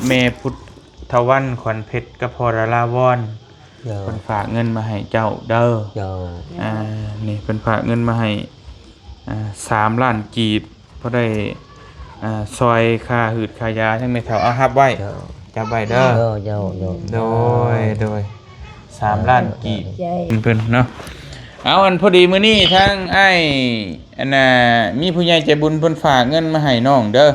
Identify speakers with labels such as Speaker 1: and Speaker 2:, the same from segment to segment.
Speaker 1: เมพุทธวันขวัญเพชรกับพรลาวอนเพิ่นฝากเงินมาให้เจ้าเด้อนี่เพิ่นฝากเงินมาให้3 ล้านกีบเพราะได้ซอยค่าหืดค่ายาทั้งแม่เฒ่าเอารับไว้จับไว้เด้อโดย3 ล้านกีบเพิ่นเนาะเอาอันพอดีมื้อนี้ทั้งไอ้อันน่ะมีผู้ใหญ่ใจบุญเพิ่นฝากเงินมาให้น้องเด้อ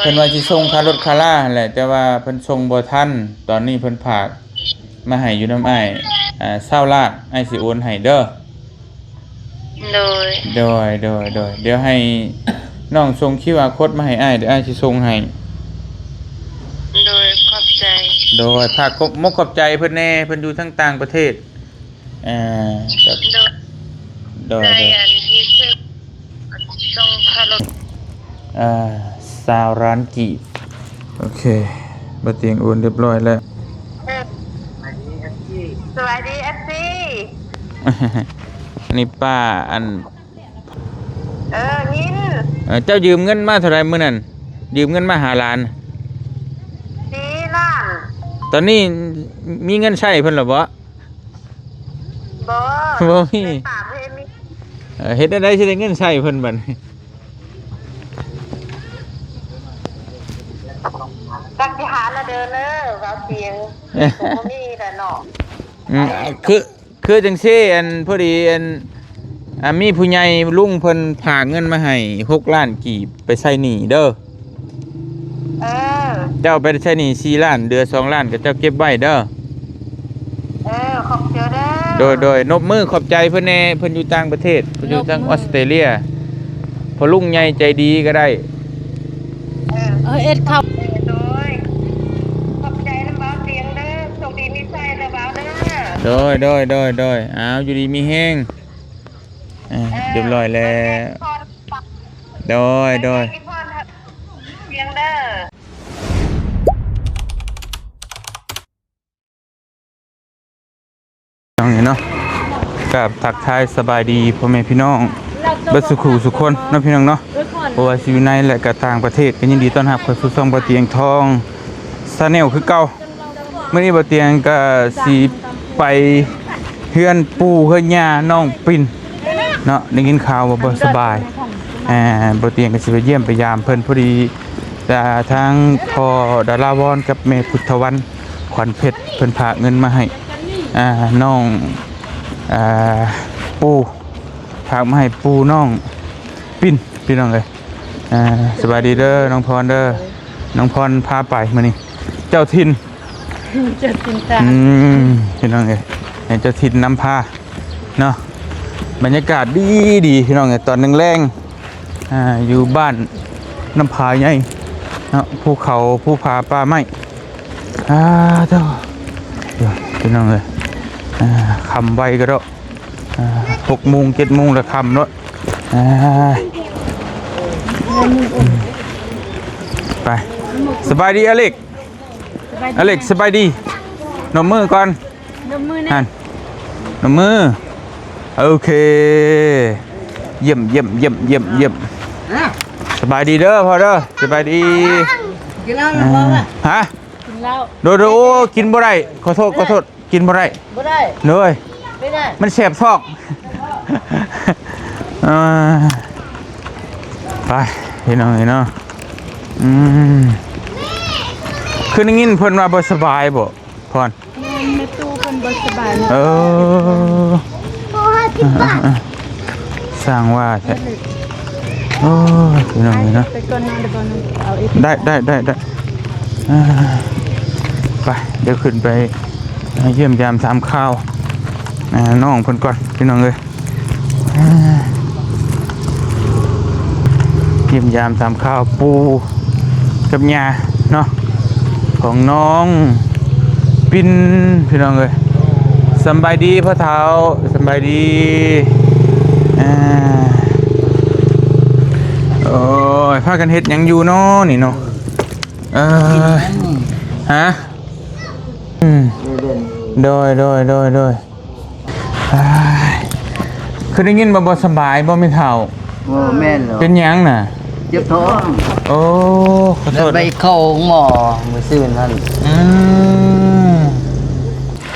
Speaker 1: เพิ่นว่าสิส่งค่ารถค่าลาแหละแต่ว่าเพิ่นส่งบ่ทันตอนนี้เพิ่นฝากมาให้อยู่นำอ้าย20 ล้านอ้ายสิโอนให้เด้อโดยเดี๋ยวให้น้องส่ง QR Code มาให้อ้ายเดี๋ยวอ้ายสิส่งให้โดยขอบใจโดยภาคมกขอบใจเพิ่นแน่เพิ่นอยู่ทั้งต่างประเทศโดยส่งค่ารถ20 ล้านกีบโอเคบ่เตียงโอนเรียบร้อยแล้ว
Speaker 2: สวัสดี FC
Speaker 1: นี่ป้าอัน
Speaker 2: ยิน
Speaker 1: เจ้ายืมเงินมาเท่าไหร่มื้อนั้นยืมเงินมา5 ล้าน
Speaker 2: 4 ล้าน
Speaker 1: ตอนนี้มีเงินใช้เพิ่นหรอบ่
Speaker 2: บ่
Speaker 1: มีเฮ็ดได้สิได้เงินใช้เพิ่นบัด
Speaker 2: จักสิหาละเด้อว่าเสียงบ่มีแต่เนาะ
Speaker 1: คือจังซี่อันพอดีอันมีผู้ใหญ่ลุงเพิ่นฝากเงินมาให้6 ล้านกีบไปใช้หนี้เด้อเจ้าไปใช้หนี้4 ล้านเดือน2 ล้านก็เจ้าเก็บไว้เด้อ
Speaker 2: ขอบใจเด้อ
Speaker 1: โดยนบมือขอบใจเพิ่นแน่เพิ่นอยู่ต่างประเทศเพิ่นอยู่ทางออสเตรเลียพอลุงใหญ่ใจดีก็ได้
Speaker 2: เอ็ดครับโดยขอบใจนำบ่าวเสียงเด้อโชคดีมีชัยเด้อบ่าวเด้อ
Speaker 1: โดยอ้าวอยู่ดีมีแฮงเรียบร้อยแล้วโดย
Speaker 2: เสียงเด้อ
Speaker 1: น้องนี่เนาะกับทักทายสบายดีพ่อแม่พี่น้องเบิดสุขสุขคนเนาะพี่น้องเนาะเพราะว่าชีวิตในและก็ต่างประเทศก็ยินดีต้อนรับเข้าสู่ช่องบ่เตียงทองชาแนลคือเก่ามื้อนี้บ่เตียงก็สิไปเฮือนปู่เฮือนย่าน้องปิ่นเนาะได้ยินข่าวว่าบ่สบายบ่เตียงก็สิไปเยี่ยมไปยามเพิ่นพอดีแต่ทางพ่อดาราวรกับแม่พุทธวันขวัญเพชรเพิ่นฝากเงินมาให้น้องปูฝากมาให้ปูน้องปิ้นพี่น้องเลยสบายดีเด้อน้องพรเด้อน้องพรพาไปมานี่เจ้าถิ่นตาพี่น้องเลยเจ้าถิ่นนำพาเนาะบรรยากาศดีพี่น้องเลยตอนแรงอยู่บ้านน้ำผาใหญ่เนาะภูเขาภูผาป่าไม้เจ้าพี่น้องเลยคำไวก็ได้6 โมง 7 โมงแล้วคำเนาะไปสบายดีอเล็กสบายดีนมมือก่อนนั่นนมมือโอเคเยี่ยมสบายดีเด้อพอเด้อสบายดี
Speaker 2: กินเหล้าหรือเปล่า
Speaker 1: ฮะ
Speaker 2: กินเหล้า
Speaker 1: โดกินบ่ได้ขอโทษกินบ่ได้เลย
Speaker 2: ไม่ได้
Speaker 1: มันแสบท้องไปพี่น้องคือได้ยินเพิ่นว่าบ่สบายบ่พร
Speaker 2: แม่ตู้เพิ่นบ่สบาย
Speaker 1: สร้างว่าแท้พี่น้อง
Speaker 2: ไปก่อนนะเดี๋ยวก่อนเอาอีก
Speaker 1: ได้ไปเดี๋ยวขึ้นไปเยี่ยมยามถามข่าวน้องเพิ่นก่อนพี่น้องเอ้ยเยี่ยมยามถามข่าวปู่กับย่าเนาะของน้องปิ่นพี่น้องเอ้ยสบายดีพ่อเฒ่าสบายดีโอ้ยพากันเฮ็ดหยังอยู่เนาะนี่เนาะฮะโดยคือได้ยินบ่สบายบ่มีเฒ่า
Speaker 3: แม่นเหรอ
Speaker 1: เป็นหยังน่ะ
Speaker 3: เจ็บท้อง
Speaker 1: โอ้ขอโท
Speaker 3: แล้ว
Speaker 1: ษ
Speaker 3: ไปเข้าหมอมื้อซื่นนั่น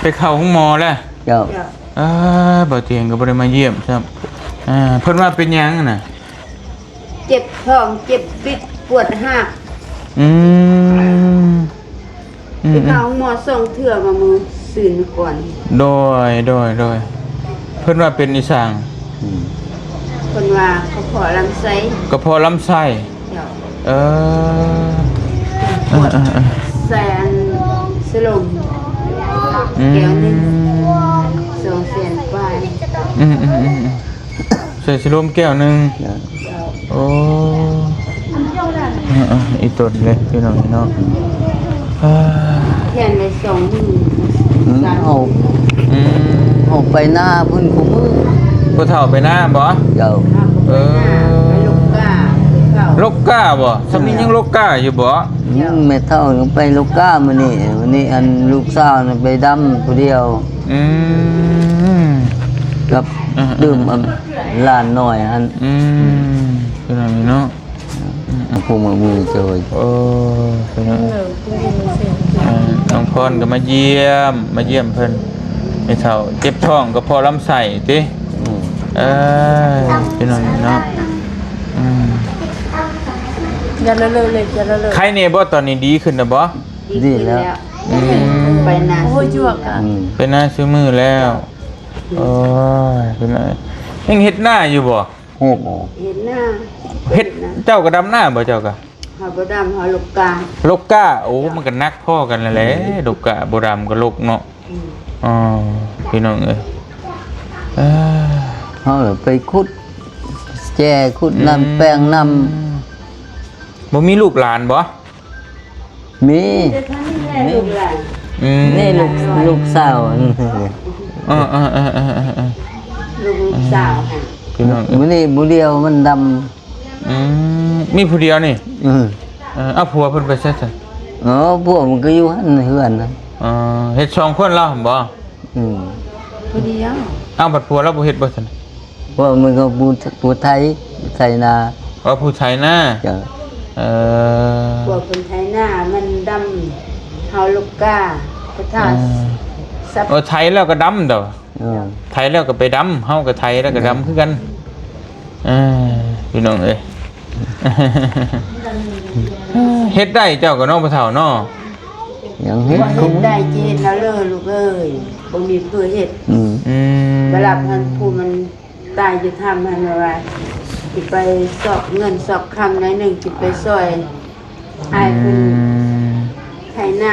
Speaker 1: ไปเข้าห้องหมอแล้ว
Speaker 3: เจ้า
Speaker 1: บ่เตียงก็บ่ได้มาเยี่ยมครับเพิ่นว่าเป็นหยังน่ะ
Speaker 2: เจ็บท้องเจ็บปิดปวดหัก
Speaker 1: อืม
Speaker 2: ไปเข้าหมอส่งเถื่อมามือสื่นก่อน
Speaker 1: โดยเพิ่นว่าเป็นอีสาง
Speaker 2: คนว่าเขาขอลำไส้
Speaker 1: กระเพาะลำไส้
Speaker 2: เดี๋ยว
Speaker 1: เออ
Speaker 2: ปวดแสนสลมแก้วหนึง200,000ปลาย
Speaker 1: ใส่สิลมแก้วหนึงโอ้อีตดเลยพี่น้องเนาะ
Speaker 2: แทนไป20,000
Speaker 3: เอาเอาไปหน้าพุ่นกูมือ
Speaker 1: ผู้เฒ่าไปหน้าบ่
Speaker 3: เจ้า
Speaker 1: เออ
Speaker 2: ไปลูกก้าไปเข้า
Speaker 1: ลกก้าบ่สำนี้ยังลกก้าอยู่บ่
Speaker 3: แม่เฒ่ายังไปลูกก้ามื้อนี้วันนี้อันลูกสาวน่ะไปดำผู้เดียว
Speaker 1: อืม
Speaker 3: กับดื่มหลานน้อยอัน
Speaker 1: พี่น้องเนาะ
Speaker 3: ผู้มือเจอ
Speaker 1: โอ้พี่น้องน้องพรก็มาเยี่ยมเพิ่นไอ้เฒ่าเจ็บท้องก็พอลำไส้ติพี่น้องเนาะ
Speaker 2: อย่าละเลยอย่าละเลย
Speaker 1: ใครเนี่ยบ่ตอนนี้ดีขึ้นนะบ่
Speaker 3: ดีแล้ว
Speaker 2: ไปนานโอ้ยจวกอ่ะ
Speaker 1: เป็นหน้าซื้อมือแล้วโอ้ยเป็นไงยังเฮ็ดหน้าอยู่บ่
Speaker 3: โหบ
Speaker 2: เห็นหน้า
Speaker 1: เฮ็ดเจ้าก็ดำหน้าบ่เจ้าก็
Speaker 2: หาบ่ดำหาลูกกา
Speaker 1: ลกก้าโอ้มันก็นักพ่อกันนั่นแหละลกก้าบ่ดำก็ลกเนาะอ๋อพี่น้องเอ้ย
Speaker 3: เขาไปขุดแจขุดน้ำแป้งน้
Speaker 1: บ่มีลูกหลานบ่
Speaker 3: ำมี
Speaker 2: ลูกหลาน
Speaker 3: นี่ลูกสาว
Speaker 1: เออ
Speaker 2: ลูกสาวค่ะ
Speaker 1: พี่น้อง
Speaker 3: มื้อนี้มื้อเดียวมันด
Speaker 1: มีผู้เดียวนี่
Speaker 3: ำ
Speaker 1: เอาผัวเพิ่นไปซะซั่น
Speaker 3: อ๋อพวกมันก็อยู่หั่นเฮือนนะ
Speaker 1: เฮ็ด2คนแล้วบ่
Speaker 2: ผู้เดียว
Speaker 1: เอาบัดผัวแล้วบ่เฮ็ดบ่ซั่น
Speaker 3: พวกมันก็ผู้ไทยไทยนา
Speaker 1: ว่าผู้ชายหน้า
Speaker 3: จ้ะ
Speaker 2: พวกคนไทยหน้ามันดำเฮาลูกกาพระธาตุสับ
Speaker 1: ไทยแล้วก็ดำเด้อ
Speaker 3: เออ
Speaker 1: ไทยแล้วก็ไปดำเฮาก็ไทยแล้วก็ดำคือกันพี่น้องเอ้ย เฮ็ดได้เจ้าก็น้องบ่เฒ่าเนาะ
Speaker 3: ยังเฮ็ด
Speaker 2: เฮ็ดได้เจนแล้วเลยลูกเอ้ยบ่มีเพื่อเฮ็ด เวลาพันผู้มันตายจะทำให้มาว่าสิไปสอบเงินสอบคำหน่อยหนึ่งสิไปซอยอายเพิ่นไถน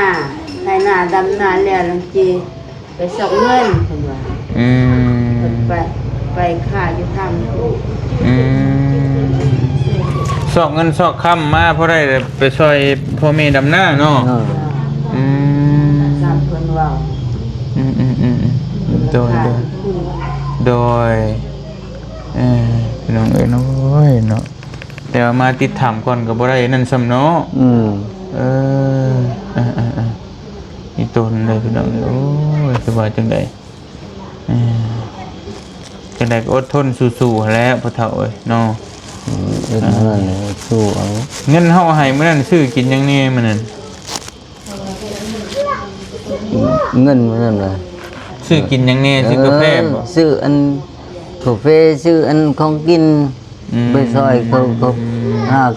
Speaker 2: าดำนาแล้วลังจีไปสอบเงินเพิ่นว่าเพิ่นไปค่าอยู่ทำ
Speaker 1: สอกเงินสอกคำมาเพราะได้ไปซอยพ่อแม่ดำหน้าเนาะ
Speaker 2: ตามเพิ่นเว้า
Speaker 1: โดยพี่น้องเอ้ยน้อยเนาะแต่ว่ามาติดถามก่อนก็บ่ได้นั่นซ้ำเนาะนี่ตนเลยพี่น้องโอ้ยสบายจังไดจังไดก็อดทนสู้ๆแล้วพ่อเฒ่าเอ้ยเนาะ
Speaker 3: เป็นนั่นเลยสู้เอา
Speaker 1: เงินเฮาให้มื้อนั้นซื้อกินหยังนี่มื้อนั้น
Speaker 3: เงินมันนั่นเลย
Speaker 1: ซื้อกินหยังนี่ซื้อกาแฟบ่
Speaker 3: ซื้ออันกาแฟซื้ออันของกินไปซอยเขา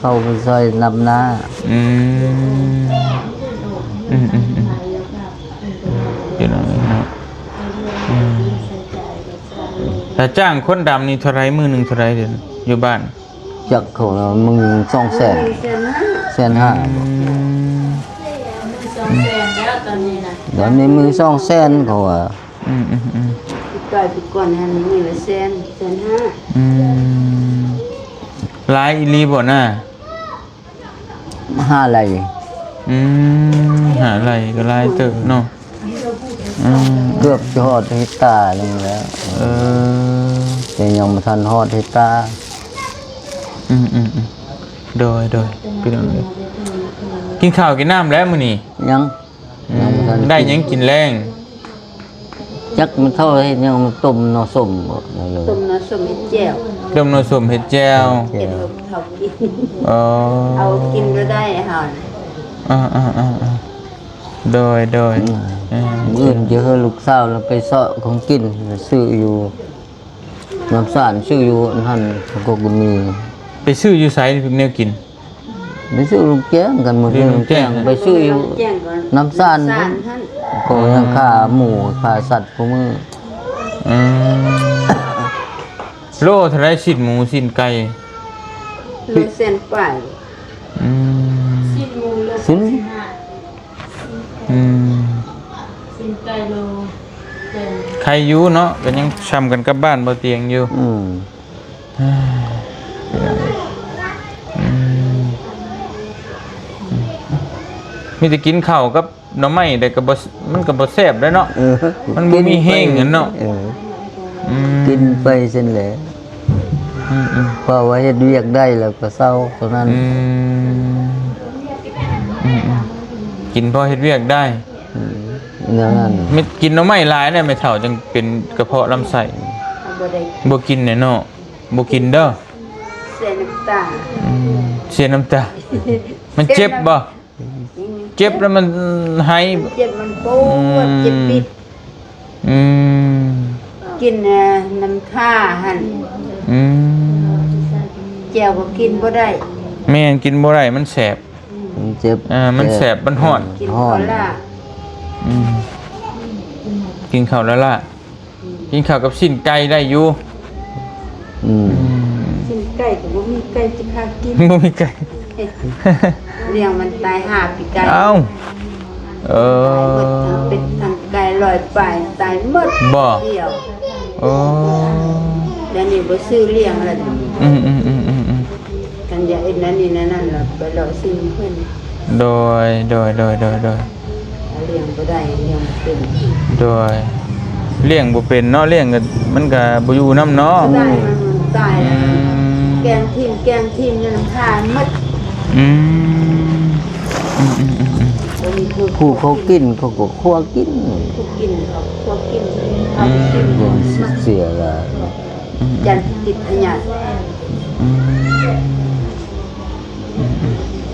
Speaker 3: เขาไปซอยนำหน้า
Speaker 1: พี่น้องเอ้ยเนาะแต่จ้างคนดำนี่เท่าไรมื้อหนึงเท่าไรเดี๋ยวอยู่บ้าน
Speaker 3: จักเขาน่ะมึง200,000 150,000 ตอนนี้มือ200,000เขาว่า
Speaker 2: ปีก่อนหันมื้อละ150,000
Speaker 1: หลายอีหลีบ่น่ะ
Speaker 3: 5ไร
Speaker 1: หาอะไรก็หลายเติบเนาะ
Speaker 3: เกือบจะฮอดเฮกตาร์นึงแล้วแต่ยังบ่ทันฮอดเฮกตาร์
Speaker 1: โดยพี่น้องเอ้ยกินข้าวกินน้ำแล้วมื้อนี้
Speaker 3: ยังบ่ทัน
Speaker 1: ได้หยังกินแรง
Speaker 3: จักมันเท่าเฮ็ดยังมันต้มเนาะส้มบ่นั่นเลย
Speaker 2: ต้มน้ำส้มเห็ดแจ่ว
Speaker 1: ต้มน้ำส้มเห็ดแจ่ว
Speaker 2: เห็ดเขากิน
Speaker 1: อ๋อ
Speaker 2: เอากินก็ได้ห่อน
Speaker 1: โดย
Speaker 3: อื่นจะให้ลูกสาวแล้วไปเซาะของกินซื้ออยู่น้ำสารซื้ออยู่นั่นก็มี
Speaker 1: ไปซื้ออยู่ไสแนวกิน
Speaker 3: ไปซื้อลูกแจ้งกันหมดเลยลูกแจ้งไปซื้ออยู่
Speaker 2: แจ้งก่อน
Speaker 3: น้ำสาร
Speaker 2: สารท่าน
Speaker 3: ก็ยังค่าหมูค่าสัตว์พวกมือ
Speaker 1: อืมโลเท่าไรชิ้นหมูชิ้นไก่
Speaker 2: โลเส้นไป
Speaker 1: อืม
Speaker 2: ชิ้นหมูโล
Speaker 3: สิน
Speaker 1: อืม
Speaker 2: ชิ้นไก่โลเป็น
Speaker 1: ใครอยู่เนาะก็ยังช้ำกันกับบ้านบ่เตียงอยู่ มีแต่กินข้าวกับหน่อไม้แต่ก็บ่มันก็บ่แซ่บได้เนาะ มันบ่มีแห้งอะเนาะ
Speaker 3: กินไปเส้นแหละเพราะว่าเฮ็ดเวียกได้แล้วก็เศร้าเท่านั้น
Speaker 1: กินพอเฮ็ดเวียกได้
Speaker 3: อย่างนั้น
Speaker 1: ไม่กินหน่อไม้หลายเนี่ยไม่เท่าจังเป็นกระเพาะลำไส้
Speaker 2: เอาบ่ได้
Speaker 1: บ่กินเนี่ยเนาะบ่กินเด้อ
Speaker 2: เส้นน้ำตา
Speaker 1: เสียน้ำตา มันเจ็บบ่เจ็บแล้วมันหาย
Speaker 2: เจ็บมันปวดเจ็บปิด
Speaker 1: อืม
Speaker 2: กินน้ำท่าหั่น
Speaker 1: อืม
Speaker 2: แจ่วก็กินบ่ได้
Speaker 1: แม่นกินบ่ได้มันแสบ
Speaker 3: มันเจ็บ
Speaker 1: มันแสบมันฮ้อน
Speaker 2: กินคอล่า
Speaker 1: อืมกินข้าวแล้วล่ะกินข้าวกับชิ้นไก่ได้อยู่
Speaker 2: ชิ้นไก่ก็บ่มีไก่สิพากิน
Speaker 1: บ่มีไก่
Speaker 2: เลี้ยงมันตาย5ปีไก่
Speaker 1: เอ้าเอ
Speaker 2: ตายหมด
Speaker 1: อ
Speaker 2: ทั้งเป็ดทั้งไก่ลอยไปตายหมด
Speaker 1: บ่
Speaker 2: เดียว
Speaker 1: โอ้
Speaker 2: เดี๋ยวนี้บ่ซื้อเลี้ยงแล้ว
Speaker 1: อืม
Speaker 2: กันอย่าเอ็นนั่นนี่นั่นล่ะไปรอซื้อเพิ่น
Speaker 1: โดย
Speaker 2: เอาเลี้ยงบ่ได้เลี้ยงบ่เป็น
Speaker 1: โดยเลี้ยงบ่เป็นเนาะเลี้ยงก็มันก็บ่อยู่นำเนาะ
Speaker 2: ได้มันตายแล้วแกงทิ่มนี่น้ำทานหมด
Speaker 1: อืม
Speaker 2: บ่มีผู้
Speaker 3: ผู้เขากินเขาก็คั่วกิน
Speaker 2: กินเขาพวกกินเอาไปกิน
Speaker 3: เรื่องเสียละ
Speaker 2: ยันติดอันหยัง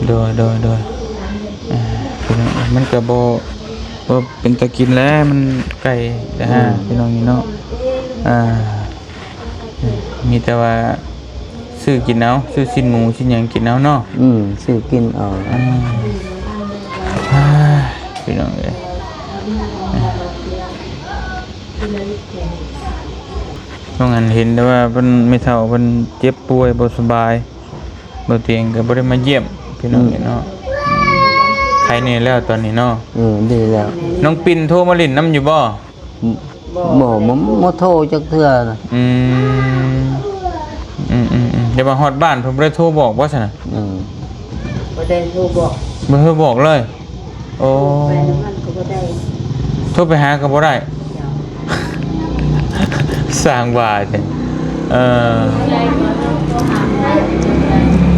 Speaker 1: โดยพี่น้องมันก็บ่เป็นตะกินแล้วมันไก่แต่ฮะพี่น้องนี่เนาะมีแต่ว่าซื้อกินเอาซื้อชิ้นหมูชิ้นหยังกินเอาเนาะ
Speaker 3: ซื้อกินเอา
Speaker 1: พี่น้องเอ้ยต้องหันเห็นแต่ว่าเพิ่นไม่เท่าเพิ่นเจ็บป่วยบ่สบายบ่เตียงก็บ่ได้มาเยี่ยมพี่น้องเนาะใครนี่แล้วตอนนี้เนาะ
Speaker 3: ดีแล้ว
Speaker 1: น้องปิ่นโทรมาเล่นน้ำอยู่บ่
Speaker 3: บ่บ่โทรจักเทื่อนะ
Speaker 1: เดี๋ยวมาฮอดบ้านผมได้โทรบอกว่าซั่นน่ะ
Speaker 2: บ่ได้โทรบอก
Speaker 1: บ่โทรบอกเลยโอ้
Speaker 2: ไปน้ำมันก็บ่ได้
Speaker 1: โทรไปหาก็บ่ได้ สร้างว่าจัง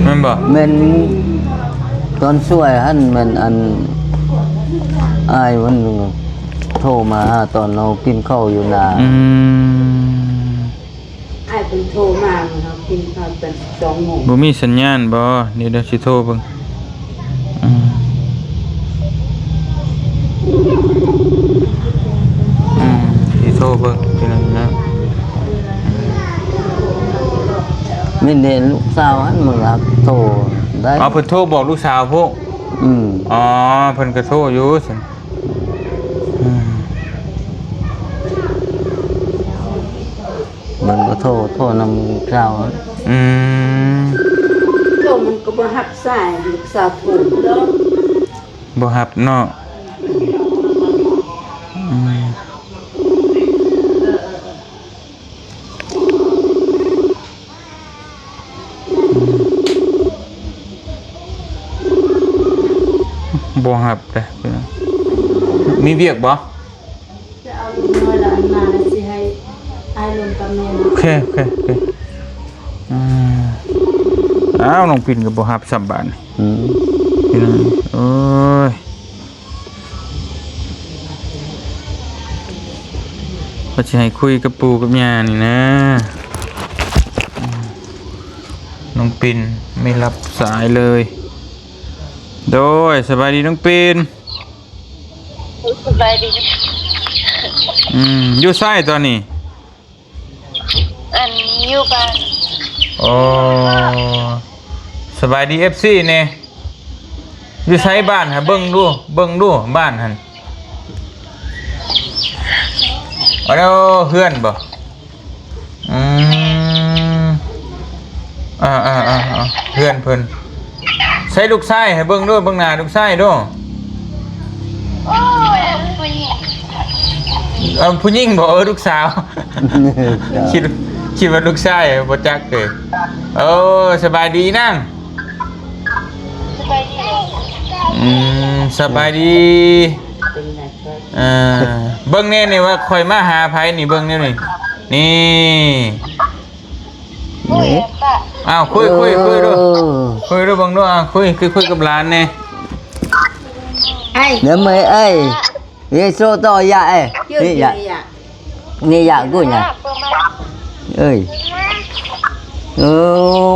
Speaker 1: มันบ่
Speaker 3: แม่นตอนช่วยหั่นมันอันอ้ายวันหนึงโทรมาหาตอนเรากินข้าวอยู่นา
Speaker 2: อ้ายเพิ่นโทรมาเฮากินข้าวเป็น2โมง
Speaker 1: บ่มีสัญญาณบ่เดี๋ยวสิโทรเบิ่งสิโทรเบิ่งพี่น้องนะ
Speaker 3: ไม่เห็นลูกสาวหั่นมึงครับโทรได้
Speaker 1: เพิ่นโทรบอกลูกสาวพวก อ๋อเพิ่นก็โทรอยู่ซั่น
Speaker 3: มันก็โทรนำข้าว
Speaker 2: โทรมันก็บ่รับสายลูกสาวโทร
Speaker 1: บ่ฮับเนาะบ่ฮับเด้อพี่น้องมีเวียกบ่
Speaker 2: จะเอาลูกน้อยหลานมาแล้วสิให้อ้ายลงกับแม่
Speaker 1: โอเคอ้าวน้องปิ่นก็บ่ฮับสับบาดนี่พี่น้องโอ้ย ว่าจะให้คุยกับปู่กับย่านี่นะน้องปิ่นไม่รับสายเลยโดยสบายดีน้องปิ่น
Speaker 4: สบายดี
Speaker 1: อยู่ไสตอนนี้
Speaker 4: อันอยู่บ้าน
Speaker 1: โอ้สบายดี FC เนี่ยอยู่ไสบ้านฮะเบิ่งดูบ้านหั่นเอาแล้วเฮือนบ่เฮือนเพิ่นใช้ลูกชายให้เบิ่งด้วยเบิ่งหน้าลูกชายด้วย
Speaker 4: โอ้ยผู้หญิง
Speaker 1: ผู้หญิงบ่ลูกสาว คิดว่าลูกชายบ่จักเลยสบายดีนั่ง
Speaker 4: สบายดี
Speaker 1: สบายดี
Speaker 2: เป็นไงครับ
Speaker 1: เบิ่งแน่นี่ว่าข่อยมาหาไผนี่เบิ่งแน่นี่นี่
Speaker 4: โอ้ยป้า
Speaker 1: อ้าวคุยด้วยเบิ่งด้วยคุยกับหลานแน่
Speaker 2: ไอ้
Speaker 3: nếu mấy ấy ये số to dạ ấy
Speaker 2: ยืด
Speaker 3: นี่
Speaker 2: ยื
Speaker 3: dạ
Speaker 2: ดอ่ะ
Speaker 3: นี่dạ của
Speaker 4: ป้า
Speaker 3: nhà
Speaker 4: เปิดมา
Speaker 3: ơi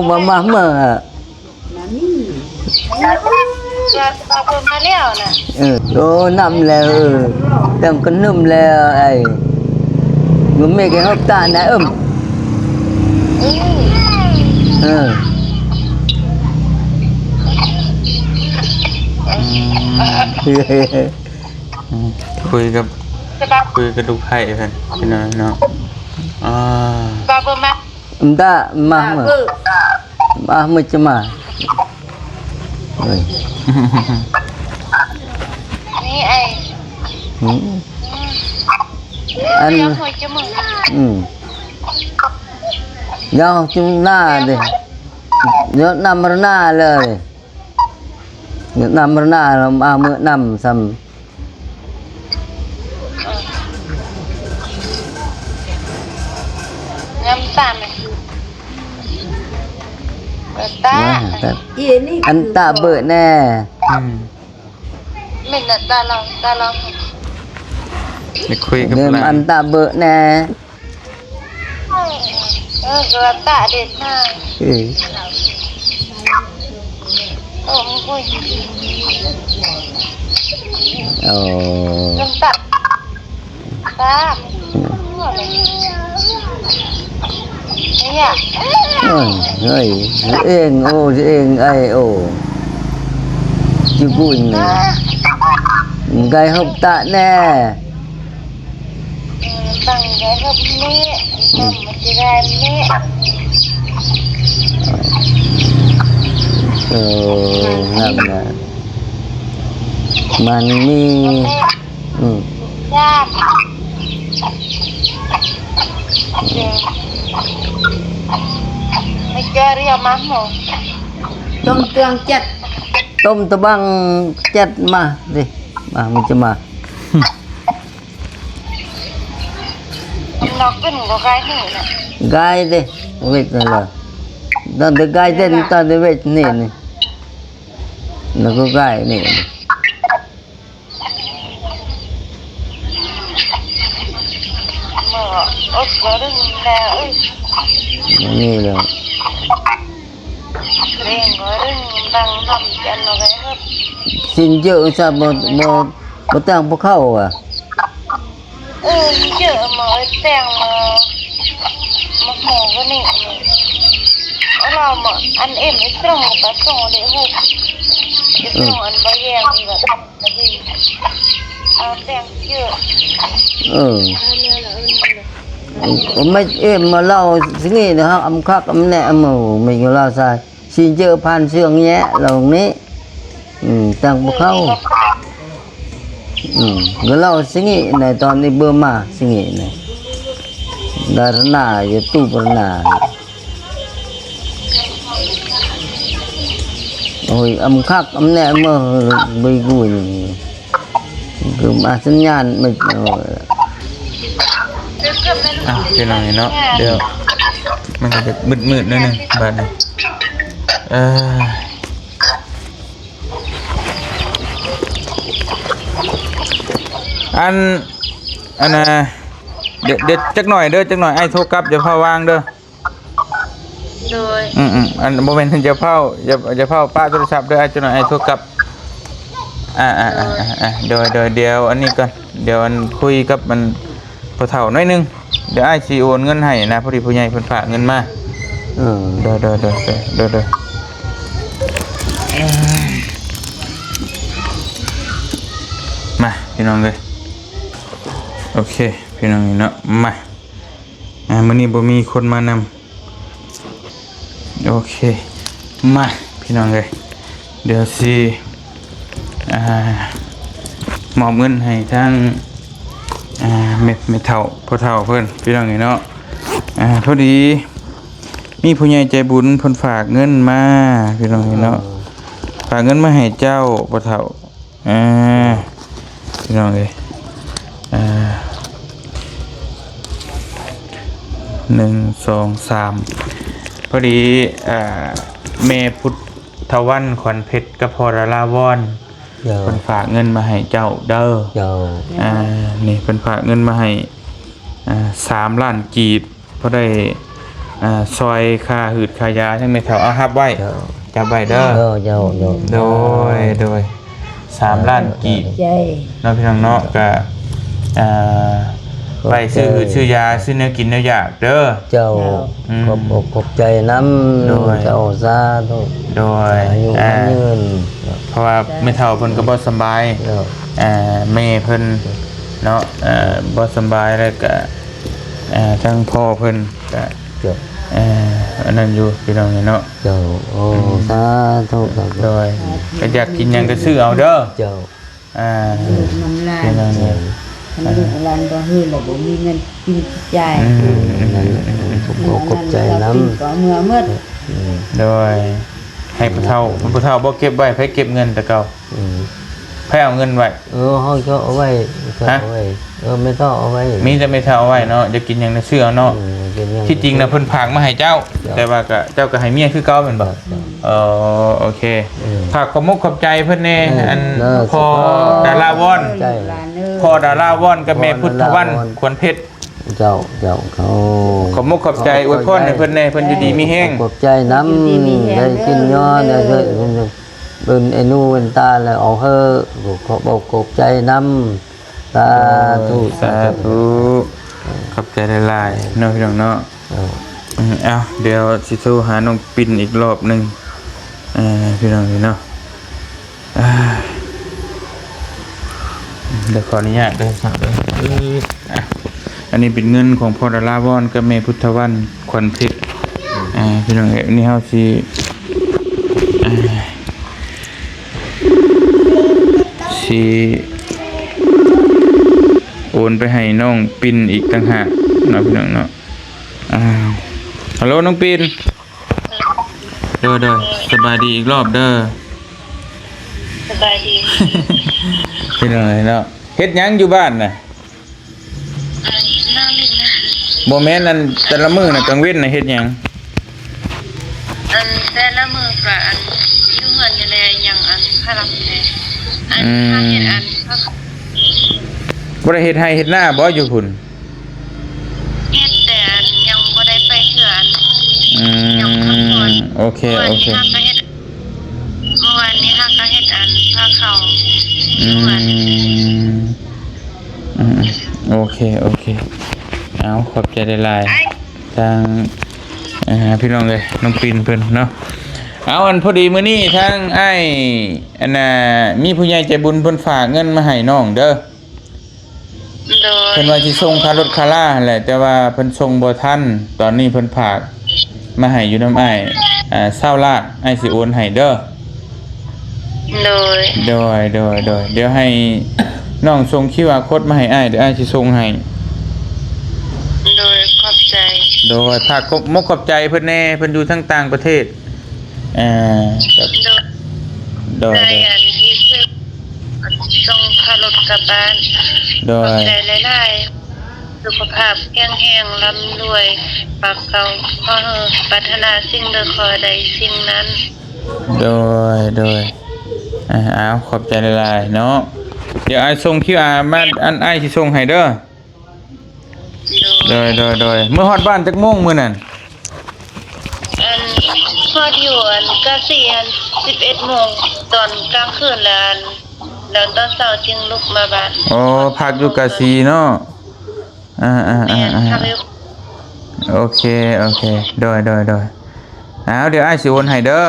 Speaker 3: mà mà
Speaker 2: มานี่
Speaker 4: ป้าเปิดมาแล้วนะ
Speaker 3: năm là tầm con num là ấy người mấy cái hộp tạ này
Speaker 1: คุยกับ
Speaker 4: สบาย
Speaker 1: ลูกไผ่เพิ่นพี่น้องเนาะ
Speaker 4: ป้าเปิดมา
Speaker 3: ta
Speaker 2: มา
Speaker 3: mà
Speaker 2: คือ
Speaker 3: macam mà rồi
Speaker 4: นี่ไอ้
Speaker 3: anh
Speaker 4: เดี๋ยวหัวจมูก
Speaker 3: giao chúng na đi nhớ năm na lời nhớ năm na là ba mươi năm xăm
Speaker 4: น้ำตาลเปิดตา
Speaker 2: อีนี่
Speaker 3: anh ta bự nè
Speaker 4: ไม่น่ะตาลอง
Speaker 1: ไปคุยกับ
Speaker 3: đêm
Speaker 1: หลาน
Speaker 3: anh ta bự nè
Speaker 4: กระตาเด็ดมาก
Speaker 3: ừ.
Speaker 4: มึงคุย
Speaker 3: Ồ.
Speaker 4: น้ำตาตาเนี่ย
Speaker 3: Ôi, dễ yên ai ồ chứ vui nè gai hộp tạ nè
Speaker 4: ตั้งใจแบบนี้มันจะได้นี้
Speaker 3: ngầm nèมันมีอืม
Speaker 4: ยากไม่เจอเรียมาหมด
Speaker 2: ต้มเตืองจัด
Speaker 3: ต้มตะบังจัดมาดิมามันจะมา
Speaker 4: นอกขึ้นก็ใครหนูนะ
Speaker 3: gai đi vịt này là tao được gai tên tao được vịt nè này nó có gai nè
Speaker 4: เมื่ออดก็เรื่องแล้ว
Speaker 3: นี่เลย
Speaker 4: เรื่องก็เรื่องดังทำกันอะไรครับ
Speaker 3: xin chữ sao mà tăng bố khâu à
Speaker 4: เจอมาแต่งมาหมูก็นี่เราหมดอันเอ็มตรงกับตรงเดี๋ยวหุบจะตรงอันใบแยงดีแบบดีเอาแต่งเยอะ
Speaker 3: mấy em mà lau suy nghĩ nữa âm khắc âm nẹ mà mình có lau sai xin chữ phan xương nhé lâu ní tăng bố khâu cái lau suy nghĩ này toàn đi bơ mà suy nghĩ này đã nà giờ tu bơ nà ôi âm khắc âm nẹ mà bây gùi cứ mà sinh nhàn mình
Speaker 1: พี่น้องเนาะเดี๋ยวมันก็จะมืดๆนิดนึงบาดนี้อันน่ะ เดี๋ยวจักหน่อยเด้อจักหน่อยไอ้โทรกลับอย่าเผาวางเด้อ
Speaker 4: โดย
Speaker 1: อันโมเมนต์จะเผาอย่าเผาป้าโทรศัพท์เด้อไอ้จักหน่อยไอ้โทรกลับเดี๋ยวอันนี้ก่อนเดี๋ยวอันคุยกับมันผู้เฒ่าหน่อยนึงเดี๋ยวไอ้สิโอนเงินให้นะพอดีผู้ใหญ่เพิ่นฝากเงินมาเด้อมาพี่น้องเลยโอเคพี่น้องนี่เนาะมามื้อนี้บ่มีคนมานำโอเคมาพี่น้องเลยเดี๋ยวสิมอบเงินให้ทางเม็ดเฒ่าพ่อเฒ่าเพิ่นพี่น้องนี่เนาะพอดีมีผู้ใหญ่ใจบุญเพิ่นฝากเงินมาพี่น้องนี่เนาะฝากเงินมาให้เจ้าพ่อเฒ่าพี่น้องเลย1 2 3พอดีแม่พุทธวันขวัญเพชรกับพ่อดาราวอนเพิ่นฝากเงินมาให้เจ้าเด้อนี่เพิ่นฝากเงินมาให้3 ล้านกีบเพราะได้ซอยค่าหืดค่ายาทั้งแม่เฒ่าเอารับไว้จับไว้เด้อโดย3 ล้านกีบ
Speaker 2: ใจ
Speaker 1: น้องพี่น้องเนาะก็ไปซื้อหืดซื้อยาซื้อเนื้อกินเนื้ออยากเด้อ
Speaker 3: เจ้าขอบใจน้ำเจ้าซาธุ
Speaker 1: โดย
Speaker 3: อายุยืน
Speaker 1: เพราะว่าไม่เท่าเพิ่นก็บ่สบายแม่เพิ่นเนาะบ่สบายแล้วก็ทั้งพ่อเพิ่นก็
Speaker 3: เจ้า
Speaker 1: อันนั้นอยู่พี่น้องเนาะ
Speaker 3: เจ้าโอ้สาธุ
Speaker 1: โดยก็อยากกินหยังก็ซื้อเอาเด้อ
Speaker 3: เจ้า
Speaker 2: น้ำลาย
Speaker 1: พี่น้องเนี่ย
Speaker 2: มันลูกหลานบ่ฮื้อแล้วบ่มีเงินกินจ่าย
Speaker 3: นั่นขอบใจน้ำ
Speaker 2: ก็เมื่อเมื่อ
Speaker 1: โดยให้ผู้เฒ่าบ่เก็บไว้ไผเก็บเงินแต่เก่าไผเอาเงินไว้
Speaker 3: ห้องก็เอาไว้ไม่ต้องเอาไว้
Speaker 1: มีแต่ไม่เท่าเอาไว้เนาะจะกินหยังในเสื้อเนาะที่จริงนะเพิ่นผากมาให้เจ้า แต่ว่าก็เจ้าก็ให้เมียคือเก่าแม่นบ่โอเคฝากขอบมุกขอบใจเพิ่นแน่อันพอดาราวอนพอดาราวอนกับแม่พุทธวันควรเพชร
Speaker 3: เจ้าเขา
Speaker 1: ขอบมุกขอบใจอวยพรให้เพิ่นแน่เพิ่นอยู่ดีมีแฮง
Speaker 3: ขอบใจน้ำได้กินย้อนได้ช่วยเป็นไอ้นู่เป็นตาแล้วเอาเฮ้ขอบใจน้ำสาธุ
Speaker 1: ขอบใจหลายๆเนาะพี่น้องเนาะเอาเดี๋ยวสิโทรหาน้องปิ่นอีกรอบนึงพี่น้องเนาะเดี๋ยวขออนุญาตเด้อสั่งเด้ออันนี้เป็นเงินของพ่อดาราวอนกับแม่พุทธวันขวัญเพชรพี่น้องนี่เฮาสิโอนไปให้น้องปิ่นอีกต่างหากเนาะพี่น้องเนาะฮัลโหลน้องปิ่นเด้อสบายดีอีกรอบเด้อ
Speaker 4: สบายดี
Speaker 1: พี่น้องเนาะเฮ็ดหยังอยู่บ้านน่ะ
Speaker 4: นั่งลิ้นนะ
Speaker 1: บ่แม่นอันแต่ละมื้อน่ะกลางเว้นน่ะเฮ็ดหยัง
Speaker 4: แต่ละมือก็อยู่เงินอยู่ในอย่างพลังเนี่ยทางเห็นก็
Speaker 1: บ่ได้เฮ็ดให้เฮ็ดหน้าบ่อยู่พุ่น
Speaker 4: เฮ็ดแต่ยังบ่ได้ไปเถื่อนยังพักผ่อน
Speaker 1: โอเค
Speaker 4: เมื่อวานนี้ฮักก็เฮ็ดพาเขา
Speaker 1: โอเคเอาขอบใจหลายๆทางพี่น้องเลยน้องปิ่นเพิ่นเนาะเอาอันพอดีมื้อนี้ทางไอ้อันน่ะมีผู้ใหญ่ใจบุญเพิ่นฝากเงินมาให้น้องเด้อเพิ่นว่าสิส่งค่ารถค่าล่าแหละแต่ว่าเพิ่นส่งบ่ทันตอนนี้เพิ่นฝากมาให้อยู่นำอ้าย20 ล้านอ้ายสิโอนให้เด้อโดยเดี๋ยวให้น้องส่ง QR Code มาให้อ้ายเดี๋ยวอ้ายสิส่งให้
Speaker 4: โดยขอบใจ
Speaker 1: โดยฝากขอบใจเพิ่นแน่เพิ่นอยู่ทั้งต่างประเทศโดย
Speaker 4: ที่ซื้อส่งค่ารถกลับบ้านขอบใจหลายๆสุขภาพแข็งแรงร่ำรวยปากเก่าขอปรารถนาสิ่งใดขอใดสิ่งนั้น
Speaker 1: โดยเอาขอบใจหลายๆเนาะเดี๋ยวอ้ายส่ง QR มาอันอ้ายสิส่งให้เด้อ โดยเมื่อฮอดบ้านจักโมงมื้อนั้น
Speaker 4: อันพอดอยู่อันก็สี่อัน11 โมงตอนกลางคืนแล้วตอนเช้าจึงลุกมาบ้าน
Speaker 1: อ๋อพักอยู่กะสีเนาะอ่า
Speaker 4: แม่ทำอยู่
Speaker 1: โอเคโดยเอาเดี๋ยวอ้ายสิโอนให้เด้อ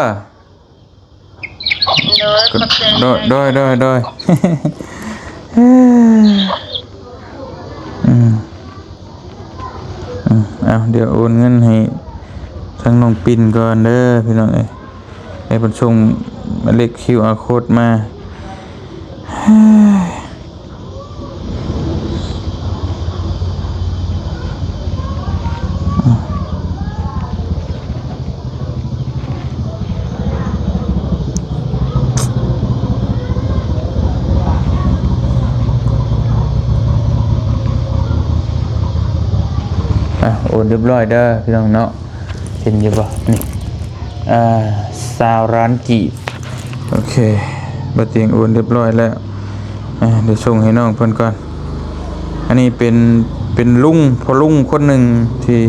Speaker 4: โดยขอบใจ
Speaker 1: โดยเอาเดี๋ยวโอนเงินให้ทางน้องปิ่นก่อนเด้อพี่น้องเอ้ยให้เพิ่นส่งเลข QR code มาโอนเรียบร้อยเด้อพี่น้องเนาะเห็นอยู่ป่ะนี่20 ล้านกีบโอเคบัดเตียงโอนเรียบร้อยแล้วเดี๋ยวส่งให้น้องเพิ่นก่อนอันนี้เป็นลุงพ่อลุงคนหนึ่งที่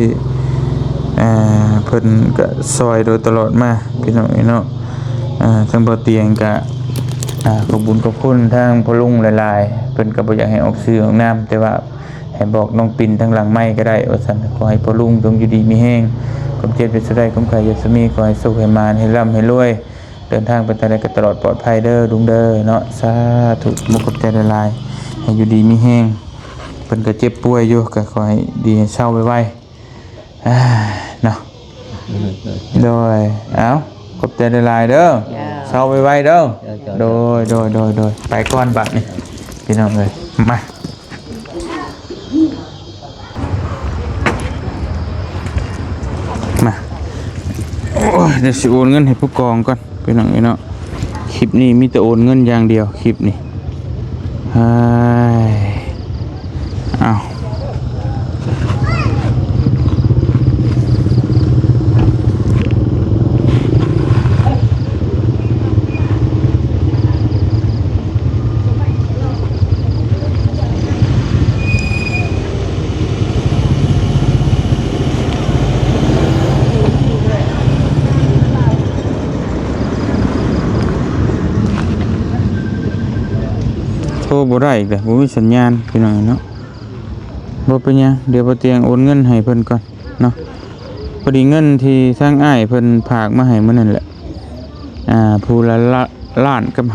Speaker 1: เพิ่นก็ซอยโดยตลอดมาพี่น้องเนาะทางบ่เตียงก็ขอบคุญขอบคุณทางพ่อลุงหลายๆเพิ่นก็บ่อยากให้ออกชื่อออกนามแต่ว่าให้บอกน้องปิ่นทางหลังไม้ก็ได้ว่าซั่นขอให้พ่อลุงจงอยู่ดีมีแรงความเจ็บเป็นสุดได้ความไข้อย่าสมีขอให้สุขให้มานให้ร่ำให้รวยเดินทางไปทางใดก็ตลอดปลอดภัยเด้อลุงเด้อเนาะสาธุมุขใจละลายให้อยู่ดีมีแรงเพิ่นก็เจ็บป่วยอยู่ก็ขอให้ดีให้เศร้าไวๆเนาะโดยเอาขอบใจละลายเด้อเศร้าไวๆเด้อโดยไปก่อนบัดนี่พี่น้องเอ้ยมาเดี๋ยวสิโอนเงินให้ผู้กองก่อนไปหนังไอ้เนาะคลิปนี้มีแต่โอนเงินอย่างเดียวคลิปนี้เอาโทรบ่ได้อีกแล้วบ่มีสัญญาณพี่น้องเนาะบ่เป็นหยังเดี๋ยวบ่เตียงโอนเงินให้เพิ่นก่อนเนาะพอดีเงินที่ทางอ้ายเพิ่นฝากมาให้มื้อนั้นแหละผู้ละล้านกับ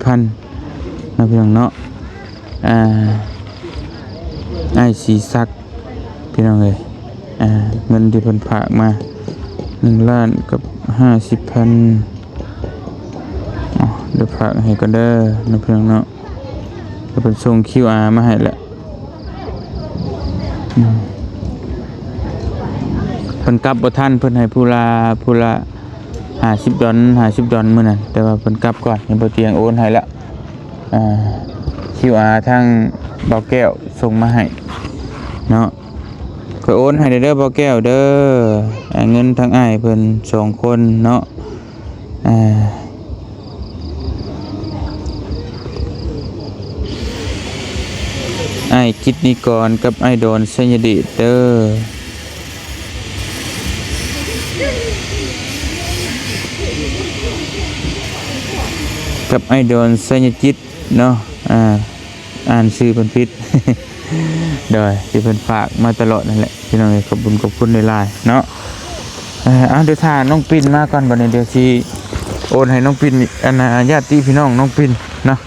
Speaker 1: 50,000นะพี่น้องเนาะอ้ายสีซักพี่น้องเอ้ยเงินที่เพิ่นฝากมา1ล้านกับ50,000เดี๋ยวฝากให้ก่อนเด้อนะพี่น้องเนาะเป็นส่ง QR มาให้แหละเพิ่นกลับบ่ทันเพิ่นให้ผู้ละ50 ดอลมื้อนั้นแต่ว่าเพิ่นกลับก่อนให้บ่เตียงโอนให้แล้วQR ทางเบาแก้วส่งมาให้เนาะก็โอนให้เด้อเบาแก้วเด้อเงินทางอ้ายเพิ่น2 คนเนาะไอ้กิตนิกรกับไอ้โดนสัญญาดิเด้อกับไอ้โดนสัญญาจิตเนาะอ่านชื่อเพิ่นผิด โดยที่เพิ่นฝากมาตลอดนั่นแหละพี่น้องขอบคุณในไลน์เนาะเดี๋ยวถ้าน้องปิ่นมาก่อนบัดนี้เดี๋ยวสิโอนให้น้องปิ่นญาติพี่น้องน้องปิ่นเนาะ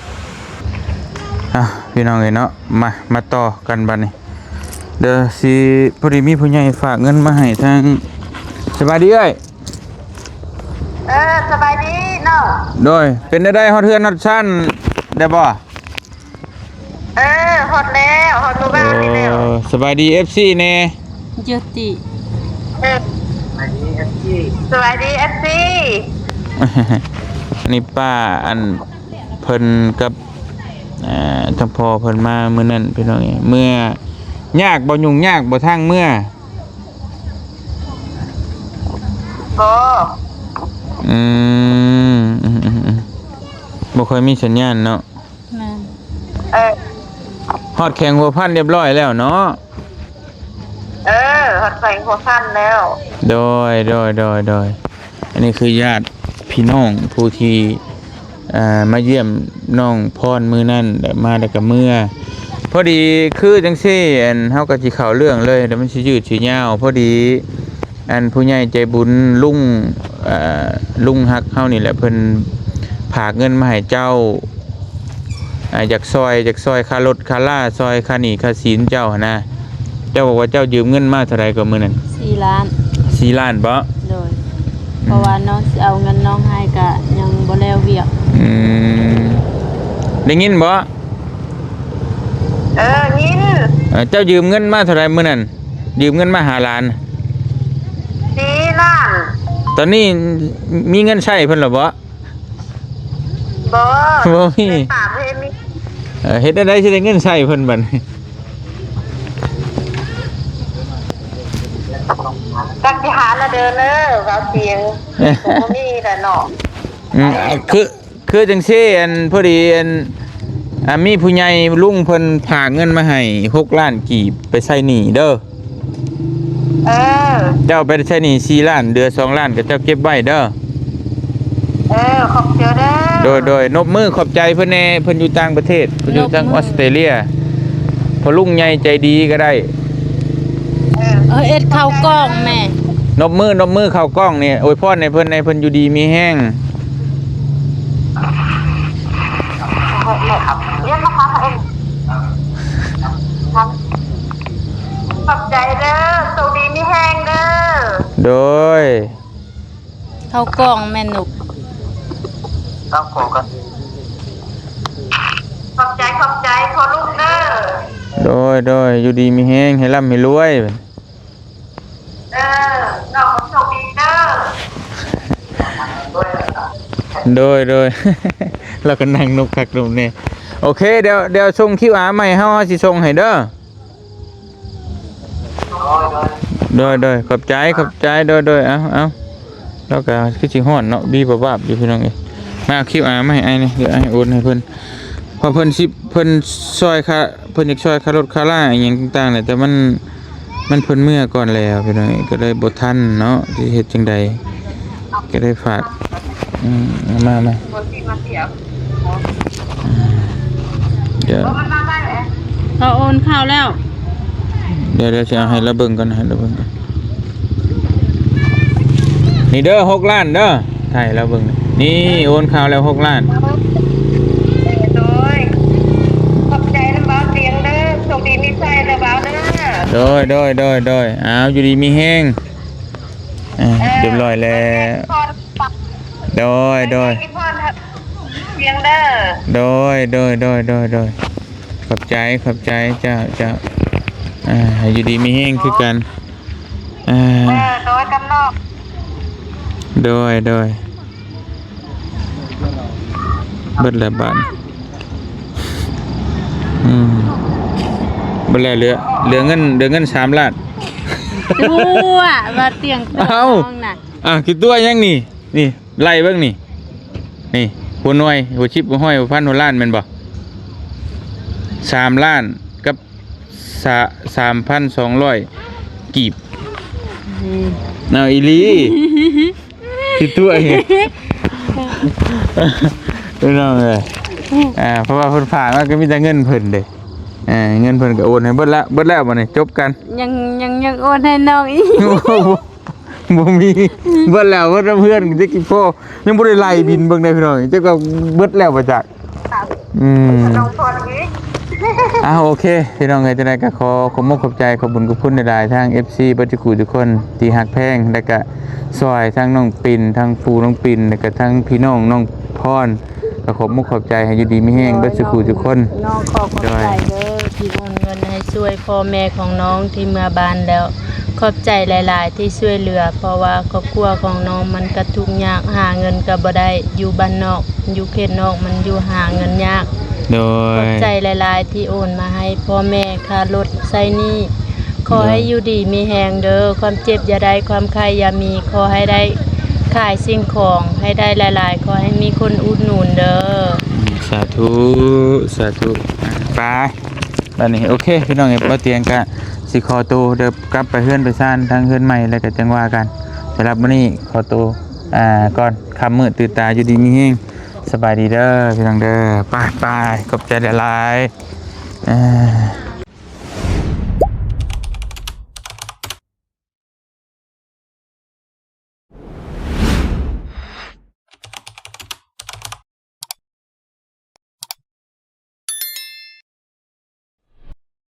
Speaker 1: พี่น้องเนาะมาต่อกันบัดนี้เดี๋ยวสิพอดีมีผู้ใหญ่ฝากเงินมาให้ทางสบายดีเอ้ย
Speaker 4: สบายดีเนาะ
Speaker 1: โดยเป็นได้ฮอดเทือนฮอดชั้นได้บ่
Speaker 4: ฮอดแล้วฮอดหมู่บ้านนี่แล้ว
Speaker 1: สบายดี FC แน่
Speaker 2: ยติ
Speaker 4: สบายดี FC
Speaker 1: นี่ป้าอันเพิ่นกับทั้งพ่อเพิ่นมามื้อนั้นพี่น้องเมื่อยากบ่ยุ่งยากบ่ทางเมื่อ
Speaker 4: บ่
Speaker 1: บ่ค่อยมีสัญญาณเนาะ
Speaker 2: แม่น
Speaker 1: ฮอดแข่งหัวพันเรียบร้อยแล้วเนาะ
Speaker 4: ฮอดใส่หัวสั้นแล้ว
Speaker 1: โดยอันนี้คือญาติพี่น้องผู้ที่มาเยี่ยมน้องพรมือนั่นมาแล้วก็เมื่อพอดีคือจังซี่อันเฮาก็สิเข้าเรื่องเลยแต่มันสิยืดสิยาวพอดีอันผู้ใหญ่ใจบุญลุงฮักเฮานี่แหละเพิ่นฝากเงินมาให้เจ้าอยากซอยค่ารถค่าล่าซอยค่าหนี้ค่าศีลเจ้าหั่นนะเจ้าบอกว่าเจ้ายืมเงินมาเท่าไหร่ก็มื้อนั้น
Speaker 2: 4 ล้าน
Speaker 1: 4 ล้านบ่
Speaker 2: โดยเพราะว่าน้องสิเอาเงินน้องให้ก็ยังบ่แล้วเวียก
Speaker 1: ได้ยินบ่
Speaker 4: ยิน
Speaker 1: เจ้ายืมเงินมาเท่าไหร่มื้อนั้นยืมเงินมา5 ล้าน
Speaker 4: 4 ล้าน
Speaker 1: ตอนนี้มีเงินใช้เพิ่นหรอบ่
Speaker 4: บ่
Speaker 1: บ่มี
Speaker 4: ป่าเพิ่นมี
Speaker 1: เฮ็ดได้สิได้เงินใช้เพิ่นบัดนี้
Speaker 4: จักสิหาละเด้อเด้อว่าเสียงบ่มีแต่เนาะ
Speaker 1: คือจังซี่อันพอดีอันมีผู้ใหญ่ลุงเพิ่นฝากเงินมาให้6 ล้านกีบไปใช้หนี้เด้อเจ้าไปใช้หนี้4 ล้านเดือน2 ล้านก็เจ้าเก็บไว้เด้อ
Speaker 4: ขอบเจอเด้อ
Speaker 1: โดยนบมือขอบใจเพิ่นแน่เพิ่นอยู่ต่างประเทศเพิ่นอยู่ทางออสเตรเลียพอลุงใหญ่ใจดีก็ได้
Speaker 2: เอ็ดข้าวกล้องแม่
Speaker 1: นบมือเข้ากล้องนี่อวยพรให้เพิ่นอยู่ดีมีแห้ง
Speaker 4: เรียนนะคะเองขอบใจเด้อโชคดีมีแฮงเด้อ
Speaker 1: โดย
Speaker 2: ข้าวกล้องแม่นุก
Speaker 4: ต้องขอกันขอบใจพอลูกเด้อ
Speaker 1: โดยอยู่ดีมีแห้งให้ร่ำให้รวย
Speaker 4: น้องโชคดีเด้อ
Speaker 1: โดย เราก็นั่งนกคักนกเนี่ยโอเคเดี๋ยวส่ง QR ใหม่เฮาสิส่งให้เด้อโดยขอบใจโดยเอาแล้วก็คือสิฮ้อนเนาะดีบ่บาบอยู่พี่น้องเอ้ยมาเอา QR มาให้ไอ้นี่เดี๋ยวไอ้โอนให้เพิ่นพอเพิ่นซอยค่าเพิ่นอยากซอยค่ารถค่าล่าอีหยังต่างๆเนี่ยแต่มันเพิ่นเมื่อก่อนแล้วพี่น้องก็เลยบ่ทันเนาะสิเฮ็ดจังใดก็ได้ฝากมาเดี๋ยว
Speaker 2: เขาโอนเข้าแล้ว
Speaker 1: เดี๋ยวจะเอาให้ระเบิงก่อนให้ระเบิงก่อนนี่เด้อ6 ล้านเด้อถ่ายระเบิงนี่โอนข่าวแล้ว6 ล้าน
Speaker 4: โดยขอบใจน้ำบ้าเสียงเด้อโชคดีมีใจเด้อบ้าเด้อ
Speaker 1: โดยอ้าวอยู่ดีมีแห้งเรียบร้อยแล้วโดย
Speaker 4: เสียงเด้อ
Speaker 1: โดยขอบใจเจ้าให้อยู่ดีมีแห้งคือกัน
Speaker 4: โดยกันนอก
Speaker 1: โดยเบิดละบาทเบิดแล้วเหลือเงิน3 ล้าน
Speaker 2: ตัวว่าเตียงตัวน้องน่ะ
Speaker 1: คิดตัวยังนี่ไล่เบิ่งนี่หัวหน่วยหัวชิปหัวห้อยหัวพันหัวล้านแม่นบ่3 ล้านกับ3,200กีบเอาอีหลีคิดตัวนี่น้องเอ้ยเพราะว่าเพิ่นฝากมาก็มีแต่เงินเพิ่นเด้เงินเพิ่นก็โอนให้เบิดแล้วบ่นี่จบกัน
Speaker 2: ยังโอนให้น้องอีก
Speaker 1: บ่มีเบิดแล้วเบิดเพื่อนจะกินพ่อยังบ่ได้ไล่บินเบิ่งได้พี่น้องเจ้าก็เบิดแล้วบ่จัก
Speaker 4: น้องพรอีก
Speaker 1: โอเคพี่น้องเอ้ยจังได๋ก็ขอขอบคุณขอบใจขอบคุญขอบคุณหลายๆทาง FC บัดจุกูทุกคนที่ฮักแพงแล้วก็ซอยทั้งน้องปิ่นทั้งปู่น้องปิ่นแล้วก็ทั้งพี่น้องน้องพรก็ขอบคุณขอบใจให้อยู่ดีมีแฮงบัดจุกูทุกคน
Speaker 2: น้องขอบใจเด้อที่โอนเงินให้ช่วยพ่อแม่ของน้องที่เมื่อบ้านแล้วขอบใจหลายๆที่ช่วยเหลือเพราะว่าครอบครัวของน้องมันก็ทุกข์ยากหาเงินก็บ่ได้อยู่บ้านนอกอยู่เขตนอกมันอยู่หาเงินยาก
Speaker 1: โดย
Speaker 2: ขอบใจหลายๆที่โอนมาให้พ่อแม่ค่ารถใช้หนี้ขอให้อยู่ดีมีแฮงเด้อความเจ็บอย่าได้ความไข้อย่ามีขอให้ได้ขายสิ่งของให้ได้หลายๆขอให้มีคนอุดหนุนเด้อ
Speaker 1: สาธุไปบัดนี้โอเคพี่น้องเอ้ยบ่เตียงก็ สิขอตัวเดี๋ยวกลับไปเฮือนไปซ่านทางเฮือนใหม่แล้วก็จังว่ากันสำหรับมื้อนี้ขอตัวก่อนค่ำมืดตื่นตาอยู่ดีมีแฮงสบายดีเด้อพี่น้องเด้อไปขอบใจหลายๆ